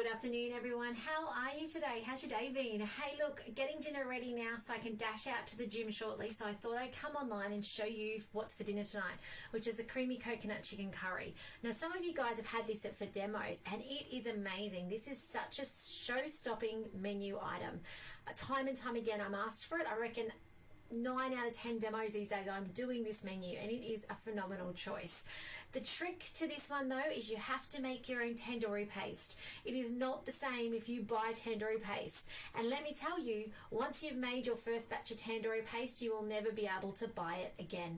Good afternoon, everyone. How are you today? How's your day been? Hey, look, getting dinner ready now so I can dash out to the gym shortly. So I thought I'd come online and show you what's for dinner tonight, which is the creamy coconut chicken curry. Now, some of you guys have had this for demos and it is amazing. This is such a show-stopping menu item. Time and time again, I'm asked for it. I reckon 9 out of 10 demos these days I'm doing this menu, and it is a phenomenal choice. The trick to this one though is you have to make your own tandoori paste. It is not the same if you buy tandoori paste, and let me tell you, once you've made your first batch of tandoori paste you will never be able to buy it again.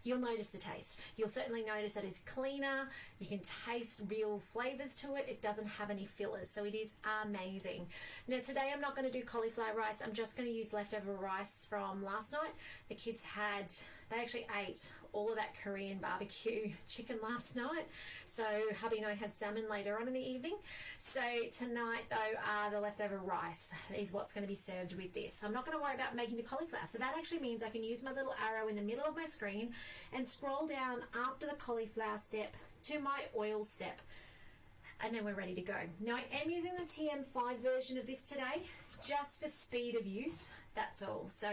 You'll notice the taste. You'll certainly notice that it's cleaner. You can taste real flavors to it. It doesn't have any fillers, so it is amazing. Now today I'm not going to do cauliflower rice. I'm just going to use leftover rice from last night. The kids they actually ate all of that Korean barbecue chicken last night. So hubby and I had salmon later on in the evening. So tonight though, the leftover rice is what's going to be served with this. I'm not going to worry about making the cauliflower. So that actually means I can use my little arrow in the middle of my screen and scroll down after the cauliflower step to my oil step, and then we're ready to go. Now I am using the TM5 version of this today just for speed of use, that's all. So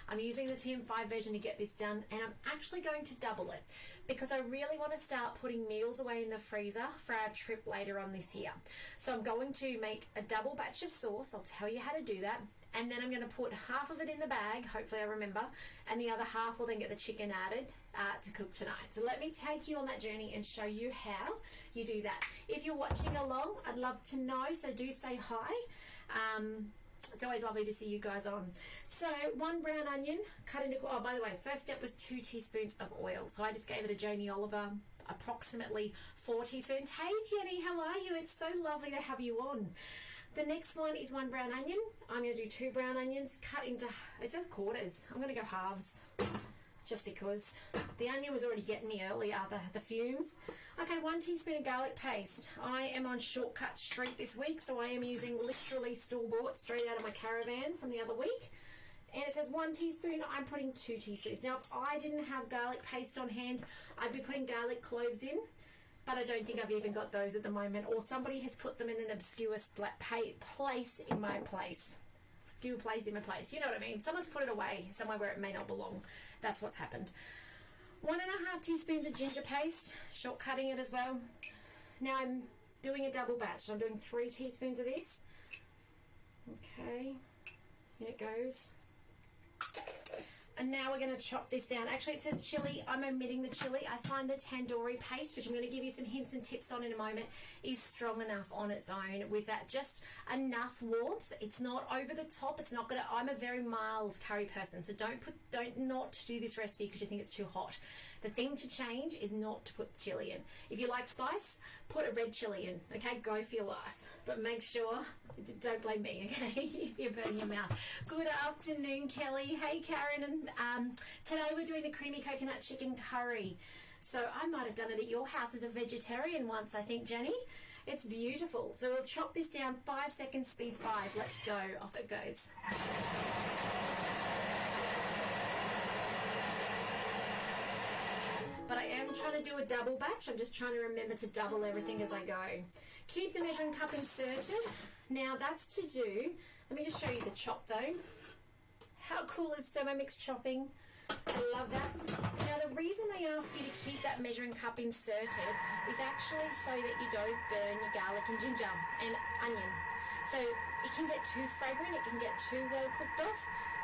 I'm using the TM5 version to get this done, and I'm actually going to double it because I really want to start putting meals away in the freezer for our trip later on this year. So I'm going to make a double batch of sauce. I'll tell you how to do that, and then I'm going to put half of it in the bag, hopefully I remember, and the other half will then get the chicken added to cook tonight. So let me take you on that journey and show you how you do that. If you're watching along, I'd love to know, so do say hi. It's always lovely to see you guys on. So 1 brown onion cut into, oh by the way, first step was 2 teaspoons of oil. So I just gave it a Jamie Oliver, approximately 4 teaspoons. Hey Jenny, how are you? It's so lovely to have you on. The next one is 1 brown onion. I'm going to do 2 brown onions cut into, it says quarters. I'm going to go halves just because the onion was already getting me earlier, the fumes. Okay, 1 teaspoon of garlic paste. I am on Shortcut Street this week, so I am using literally store-bought straight out of my caravan from the other week. And it says 1 teaspoon, I'm putting 2 teaspoons. Now, if I didn't have garlic paste on hand, I'd be putting garlic cloves in, but I don't think I've even got those at the moment, or somebody has put them in an obscure place in my place. You know what I mean? Someone's put it away somewhere where it may not belong. That's what's happened. 1.5 teaspoons of ginger paste, shortcutting it as well. Now I'm doing a double batch. I'm doing 3 teaspoons of this. Okay, here it goes. And now we're going to chop this down. Actually, it says chili. I'm omitting the chili. I find the tandoori paste, which I'm going to give you some hints and tips on in a moment, is strong enough on its own with that just enough warmth. It's not over the top. It's not going to, I'm a very mild curry person, so don't not do this recipe because you think it's too hot. The thing to change is not to put chili in. If you like spice, put a red chili in, okay? Go for your life. But make sure, don't blame me, okay, if you burn your mouth. Good afternoon, Kelly. Hey, Karen. And today we're doing the creamy coconut chicken curry. So I might have done it at your house as a vegetarian once, I think, Jenny. It's beautiful. So we'll chop this down 5 seconds, speed 5. Let's go. Off it goes. But I am trying to do a double batch. I'm just trying to remember to double everything as I go. Keep the measuring cup inserted. Now that's to do, let me just show you the chop though. How cool is Thermomix chopping? I love that. Now the reason they ask you to keep that measuring cup inserted is actually so that you don't burn your garlic and ginger and onion. So it can get too fragrant, it can get too well cooked off,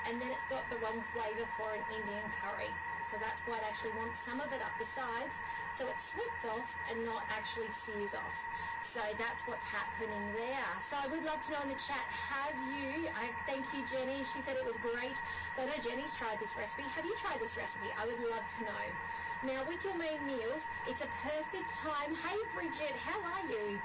and then it's got the wrong flavour for an Indian curry. So that's why it actually wants some of it up the sides so it sweats off and not actually sears off. So that's what's happening there. So I would love to know in the chat, thank you Jenny, she said it was great. So I know Jenny's tried this recipe. Have you tried this recipe? I would love to know. Now with your main meals, it's a perfect time, hey Bridget, how are you?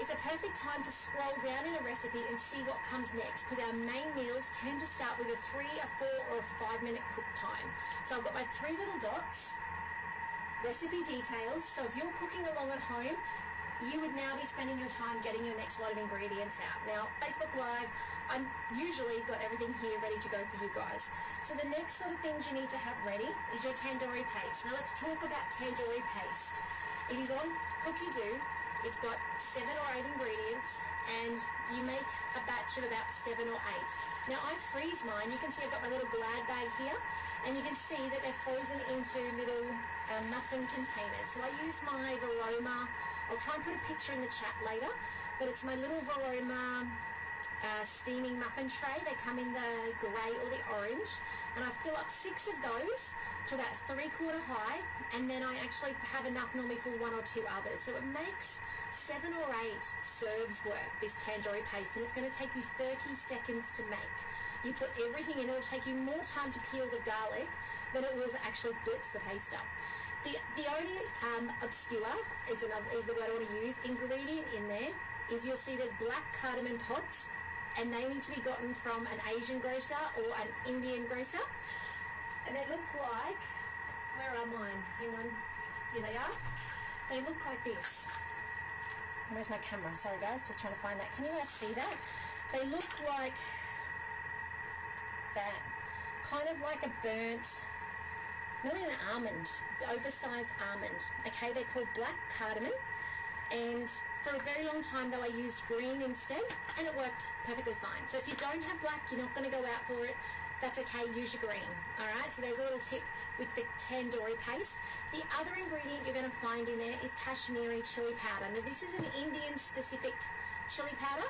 It's a perfect time to scroll down in a recipe and see what comes next, because our main meals tend to start with a 3, a 4 or a 5 minute cook time. So I've got my 3 little dots, recipe details. So if you're cooking along at home, you would now be spending your time getting your next lot of ingredients out. Now, Facebook Live, I'm usually got everything here ready to go for you guys. So the next sort of things you need to have ready is your tandoori paste. Now let's talk about tandoori paste. It is on Cookie Do It's got 7 or 8 ingredients, and you make a batch of about 7 or 8. Now I freeze mine. You can see I've got my little Glad bag here, and you can see that they're frozen into little muffin containers. So I use my Varoma. I'll try and put a picture in the chat later, but it's my little Varoma steaming muffin tray. They come in the grey or the orange, and I fill up 6 of those to about 3/4 high, and then I actually have enough normally for 1 or 2 others. So it makes 7 or 8 serves worth, this tandoori paste, and it's going to take you 30 seconds to make. You put everything in, it'll take you more time to peel the garlic than it will to actually blitz the paste up. The only obscure is the word I want to use, ingredient in there is you'll see there's black cardamom pods, and they need to be gotten from an Asian grocer or an Indian grocer. And they look like, where are mine? Hang on, here they are. They look like this. Where's my camera? Sorry guys, just trying to find that. Can you guys see that? They look like that. Kind of like a burnt, not an almond, oversized almond. Okay, they're called black cardamom. And for a very long time though I used green instead, and it worked perfectly fine. So if you don't have black, you're not going to go out for it, that's okay, use your green. Alright, so there's a little tip with the tandoori paste. The other ingredient you're going to find in there is Kashmiri chili powder. Now this is an Indian specific chili powder.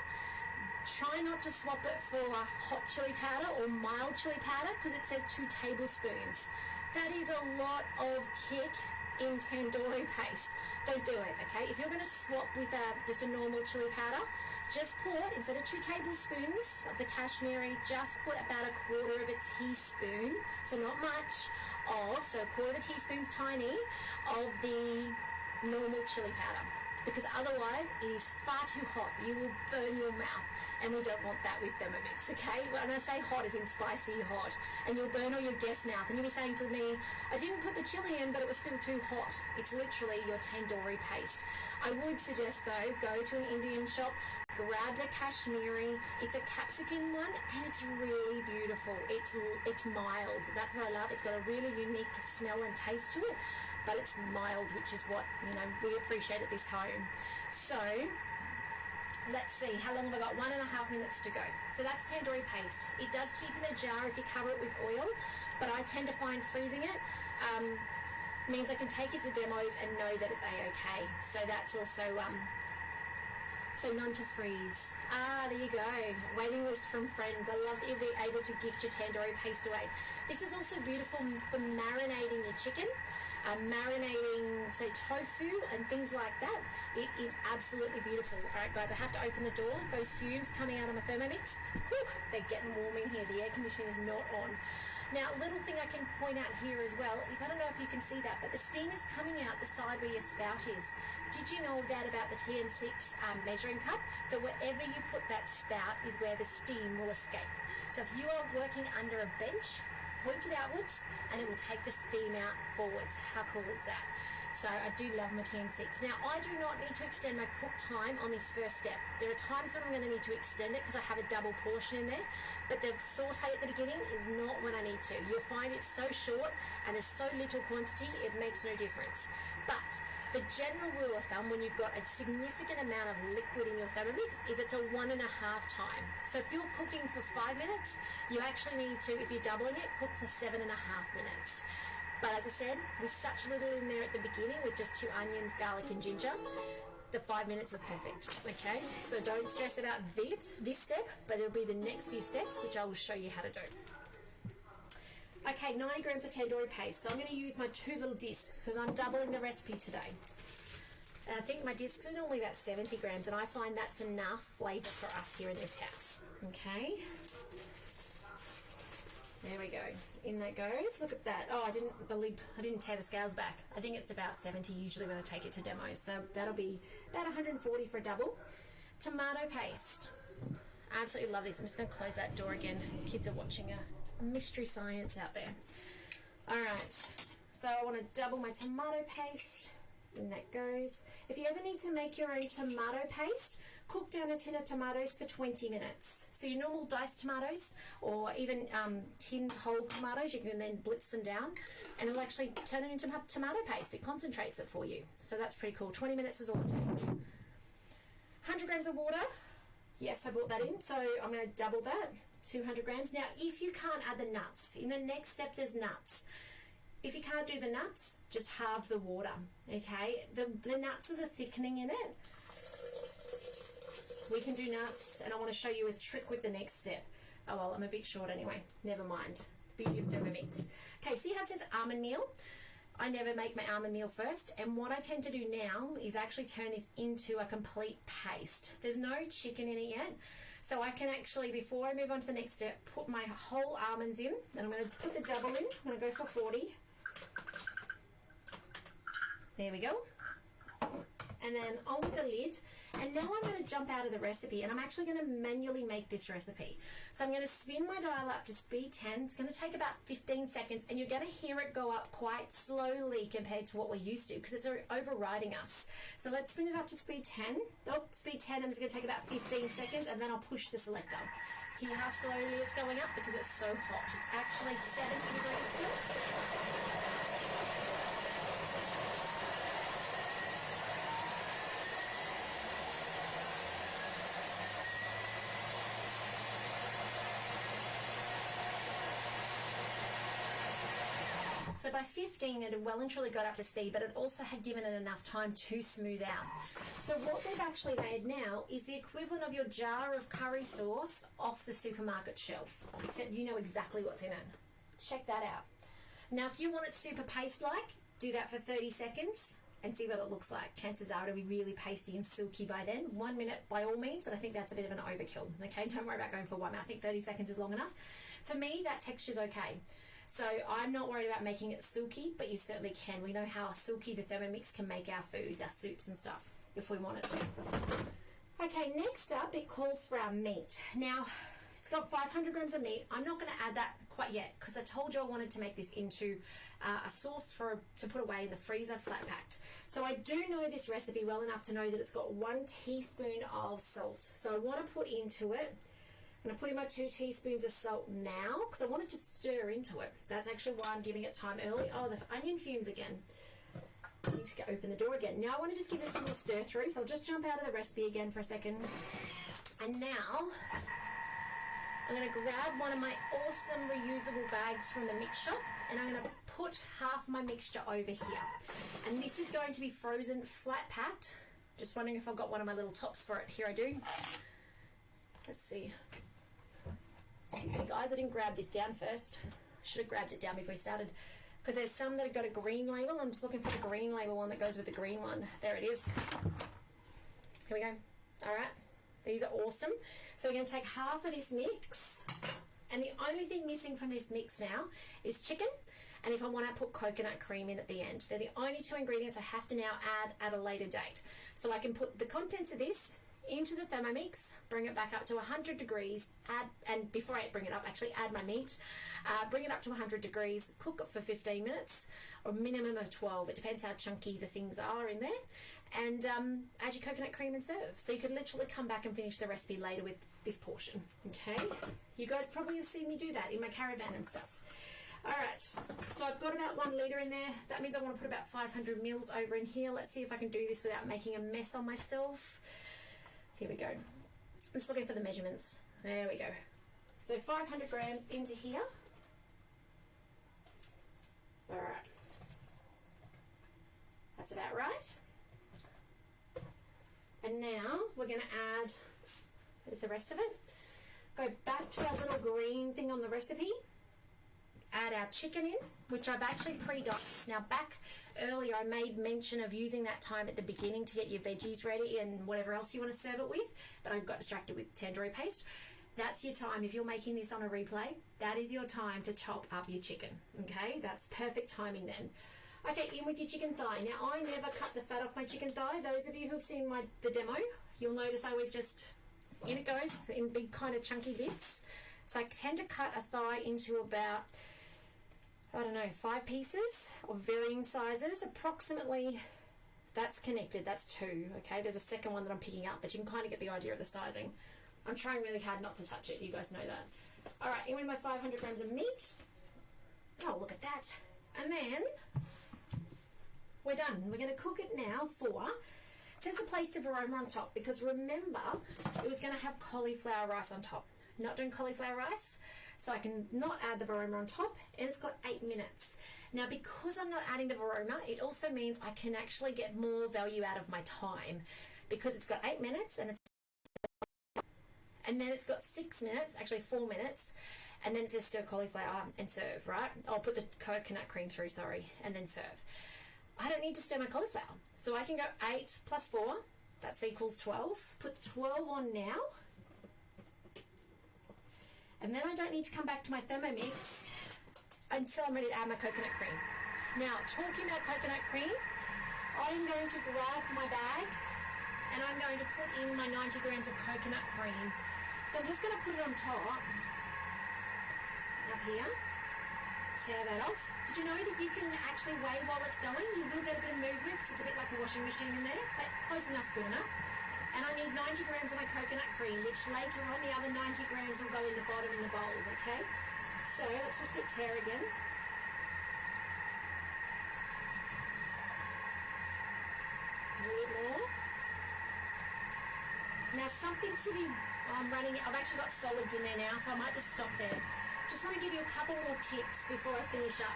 Try not to swap it for hot chili powder or mild chili powder, because it says 2 tablespoons. That is a lot of kick in tandoori paste. Don't do it, okay? If you're going to swap with just a normal chili powder, just put, instead of 2 tablespoons of the Kashmiri, just put about 1/4 of a teaspoon, so not much of, so 1/4 of a teaspoon's tiny, of the normal chili powder. Because otherwise it is far too hot. You will burn your mouth, and we don't want that with Thermomix, okay? When I say hot, as in spicy hot, and you'll burn all your guest's mouth, and you'll be saying to me, I didn't put the chili in, but it was still too hot. It's literally your tandoori paste. I would suggest though, go to an Indian shop, grab the Kashmiri. It's a capsicum one, and it's really beautiful. It's mild. That's what I love. It's got a really unique smell and taste to it, but it's mild, which is what, you know, we appreciate at this home. So let's see, how long have I got? 1.5 minutes to go. So that's tandoori paste. It does keep in a jar if you cover it with oil, but I tend to find freezing it means I can take it to demos and know that it's a-okay. So that's also so none to freeze. There you go. Waiting list from friends. I love that you'll be able to gift your tandoori paste away. This is also beautiful for marinating your chicken, marinating, say, tofu and things like that. It is absolutely beautiful. All right, guys, I have to open the door. Those fumes coming out of my Thermomix, whew, they're getting warm in here. The air conditioning is not on. Now, a little thing I can point out here as well is, I don't know if you can see that, but the steam is coming out the side where your spout is. Did you know that about the TN6 measuring cup? That wherever you put that spout is where the steam will escape. So if you are working under a bench, point it outwards and it will take the steam out forwards. How cool is that? So I do love my TN6. Now, I do not need to extend my cook time on this first step. There are times when I'm going to need to extend it because I have a double portion in there, but the saute at the beginning is not when I need to. You'll find it's so short and there's so little quantity, it makes no difference. But the general rule of thumb when you've got a significant amount of liquid in your Thermomix is it's a 1.5 time. So if you're cooking for 5 minutes, you actually need to, if you're doubling it, cook for 7.5 minutes. But as I said, with such little in there at the beginning, with just 2 onions, garlic and ginger, the 5 minutes is perfect, okay? So don't stress about this step, but it'll be the next few steps, which I will show you how to do. Okay, 90 grams of tandoori paste. So I'm going to use my 2 little discs because I'm doubling the recipe today. And I think my discs are normally about 70 grams, and I find that's enough flavour for us here in this house, okay? There we go. In that goes. Look at that. Oh, I didn't tear the scales back. I think it's about 70 usually when I take it to demos. So that'll be about 140 for a double. Tomato paste. I absolutely love this. I'm just going to close that door again. Kids are watching a mystery science out there. All right. So I want to double my tomato paste. In that goes. If you ever need to make your own tomato paste, cook down a tin of tomatoes for 20 minutes. So your normal diced tomatoes or even tinned whole tomatoes, you can then blitz them down and it'll actually turn it into tomato paste. It concentrates it for you. So that's pretty cool. 20 minutes is all it takes. 100 grams of water. Yes, I brought that in, so I'm going to double that, 200 grams. Now, if you can't add the nuts, in the next step there's nuts. If you can't do the nuts, just halve the water, okay? The nuts are the thickening in it. We can do nuts, and I want to show you a trick with the next step. Oh, well, I'm a bit short anyway. Never mind. Beauty of Thermomix. Okay, see how it says almond meal? I never make my almond meal first, and what I tend to do now is actually turn this into a complete paste. There's no chicken in it yet, so I can actually, before I move on to the next step, put my whole almonds in, and I'm going to put the double in. I'm going to go for 40. There we go. And then on with the lid. And now I'm going to jump out of the recipe, and I'm actually going to manually make this recipe. So I'm going to spin my dial up to speed 10. It's going to take about 15 seconds, and you're going to hear it go up quite slowly compared to what we're used to, because it's overriding us. So let's spin it up to speed 10. Oh, speed 10, and it's going to take about 15 seconds, and then I'll push the selector. Hear how slowly it's going up because it's so hot. It's actually 70 degrees still. So by 15, it had well and truly got up to speed, but it also had given it enough time to smooth out. So what we've actually made now is the equivalent of your jar of curry sauce off the supermarket shelf, except you know exactly what's in it. Check that out. Now, if you want it super paste-like, do that for 30 seconds and see what it looks like. Chances are it'll be really pasty and silky by then. 1 minute by all means, but I think that's a bit of an overkill. Okay, don't worry about going for 1 minute. I think 30 seconds is long enough. For me, that texture's okay. So I'm not worried about making it silky, but you certainly can. We know how silky the Thermomix can make our foods, our soups and stuff, if we wanted to. Okay, next up, it calls for our meat. Now, it's got 500 grams of meat. I'm not going to add that quite yet, because I told you I wanted to make this into a sauce to put away in the freezer, flat packed. So I do know this recipe well enough to know that it's got 1 teaspoon of salt. So I want to put into it, I'm going to put in my 2 teaspoons of salt now, because I wanted to stir into it. That's actually why I'm giving it time early. Oh, the onion fumes again. I need to open the door again. Now I want to just give this a little stir through, so I'll just jump out of the recipe again for a second. And now I'm going to grab one of my awesome reusable bags from the mix shop, and I'm going to put half my mixture over here. And this is going to be frozen flat packed. Just wondering if I've got one of my little tops for it. Here I do. Let's see. Excuse me guys, I didn't grab this down first. Should have grabbed it down before we started, because there's some that have got a green label. I'm just looking for the green label one that goes with the green one. There it is. Here we go. Alright, these are awesome. So we're going to take half of this mix, and the only thing missing from this mix now is chicken, and if I want to put coconut cream in at the end. They're the only 2 ingredients I have to now add at a later date. So I can put the contents of this into the Thermomix, bring it back up to 100 degrees, and before I bring it up, actually add my meat, bring it up to 100 degrees, cook it for 15 minutes, or minimum of 12. It depends how chunky the things are in there, and add your coconut cream and serve. So you could literally come back and finish the recipe later with this portion, okay? You guys probably have seen me do that in my caravan and stuff. Alright, so I've got about 1 litre in there. That means I want to put about 500 mils over in here. Let's see if I can do this without making a mess on myself. Here we go. I'm just looking for the measurements. There we go. So 500 grams into here. Alright. That's about right. And now we're going to add, there's the rest of it. Go back to our little green thing on the recipe. Add our chicken in, which I've actually pre-diced. Now back earlier I made mention of using that time at the beginning to get your veggies ready and whatever else you want to serve it with, but I got distracted with tandoori paste. That's your time. If you're making this on a replay, that is your time to chop up your chicken, okay? That's perfect timing then. Okay, in with your chicken thigh. Now I never cut the fat off my chicken thigh. Those of you who've seen the demo, you'll notice I always just, in it goes, in big kind of chunky bits. So I tend to cut a thigh into about, I don't know, 5 pieces of varying sizes. Approximately, that's connected, that's 2, okay? There's a second one that I'm picking up, but you can kind of get the idea of the sizing. I'm trying really hard not to touch it, you guys know that. All right, in with my 500 grams of meat. Oh, look at that. And then, we're done. We're gonna cook it now for It says to place the Varoma on top because remember, it was going to have cauliflower rice on top. Not doing cauliflower rice, so I can not add the Varoma on top, and it's got 8 minutes. Now, because I'm not adding the Varoma, it also means I can actually get more value out of my time because it's got 8 minutes and then it's got 6 minutes, actually 4 minutes, and then it says stir cauliflower and serve, right? I'll put the coconut cream through, and then serve. I don't need to stir my cauliflower. So I can go 8 plus 4, that's equals 12. Put 12 on now. And then I don't need to come back to my Thermomix until I'm ready to add my coconut cream. Now, talking about coconut cream, I'm going to grab my bag and I'm going to put in my 90 grams of coconut cream. So I'm just going to put it on top, up here, tear that off. Did you know that you can actually weigh while it's going? You will get a bit of movement because it's a bit like a washing machine in there, but close enough's good enough. And I need 90 grams of my coconut cream, which later on the other 90 grams will go in the bottom in the bowl, okay? So let's just hit tear again. A little bit more. Now something to be I've actually got solids in there now, so I might just stop there. Just want to give you a couple more tips before I finish up.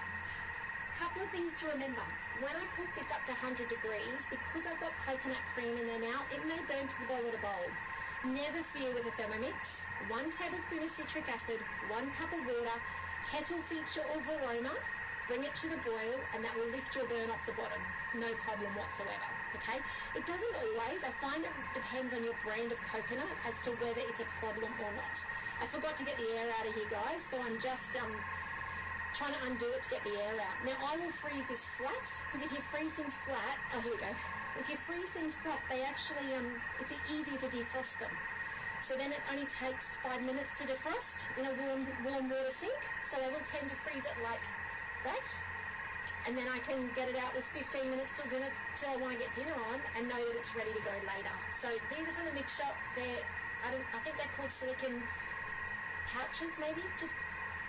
Couple of things to remember. When I cook this up to 100 degrees, because I've got coconut cream in there now, it may burn to the bottom of the bowl. Never fear with a Thermomix. 1 tablespoon of citric acid, 1 cup of water, kettle feature or Varoma, bring it to the boil, and that will lift your burn off the bottom. No problem whatsoever, okay? It doesn't always. I find it depends on your brand of coconut as to whether it's a problem or not. I forgot to get the air out of here, guys, so I'm just trying to undo it to get the air out. Now, I will freeze this flat, because if you freeze things flat, oh, here we go. If you freeze things flat, they actually, it's easier to defrost them. So then it only takes 5 minutes to defrost in a warm water sink. So I will tend to freeze it like that. And then I can get it out with 15 minutes till dinner, till I want to get dinner on, and know that it's ready to go later. So these are from the mix shop. I think they're called silicon pouches, maybe. Just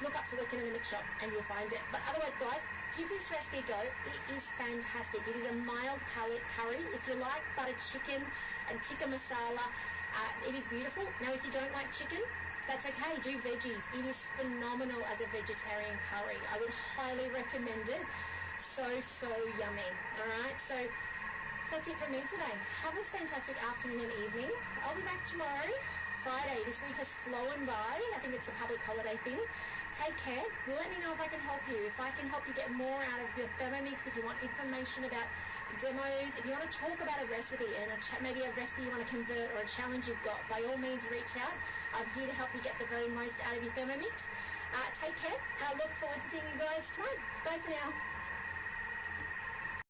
look up silicon in the mix shop and you'll find it. But otherwise, guys, give this recipe a go. It is fantastic. It is a mild curry. If you like butter chicken and tikka masala, it is beautiful. Now, if you don't like chicken, that's okay. Do veggies. It is phenomenal as a vegetarian curry. I would highly recommend it. So yummy. All right. So that's it from me today. Have a fantastic afternoon and evening. I'll be back tomorrow, Friday. This week has flown by. I think it's a public holiday thing. Take care. Let me know if I can help you. If I can help you get more out of your Thermomix, if you want information about demos, if you want to talk about a recipe and maybe a recipe you want to convert or a challenge you've got, by all means reach out. I'm here to help you get the very most out of your Thermomix. Take care. I look forward to seeing you guys tomorrow. Bye for now.